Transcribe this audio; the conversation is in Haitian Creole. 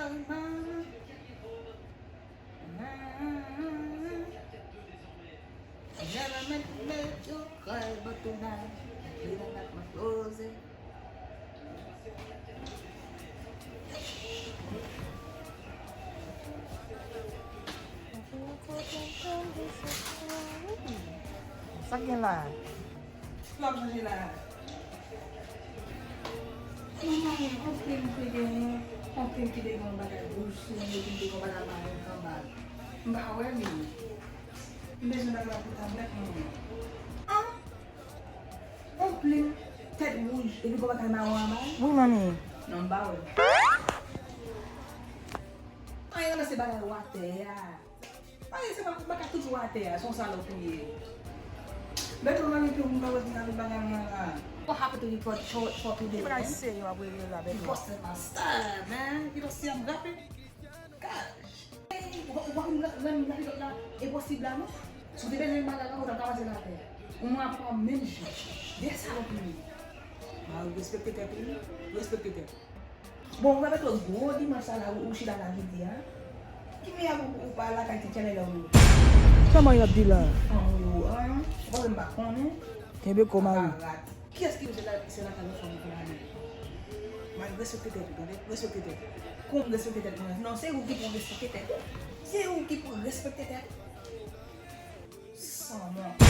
Never meant to make you cry, but tonight I'm feeling like my rosy. Sakyan lah. Love na sila. Ang pili mo ba na gusto, hindi ko ba naman ka ba? Mbawal ni. Hindi siya naglaputan na ang pili, Ted Rouge, hindi ko ba tanawa ba? Muna ni. Nang bawal. Ay, na si Banal Wate, ya. Ay, sa baka tuju Wate, ya. Son salo po yun. Beto namin yung bawal namin mga what happened to you for today? What I say, you are really love it. You busted my style, man. You don't see I'm rapping? Gosh. Huwag mo nakikot na imposible mo. So, di ba na yung mga lang utang kawan sila natin? Kung mga pang-mention, that's how it is. Respect it, please. Respect it. Bom, nga ba ito? Di masala, uusi lang lang hindi, ha? Kimi ako upala kay teacher nila mo. Sama yung abdila. Oo, Wala ba ko, ne? Kebe ko mau. Qu'est-ce que c'est la téléphone pour la nuit? Mais respectez, respectez. Comme respecter non, c'est vous qui pour respecter. C'est vous qui pour respecter. Sans moi.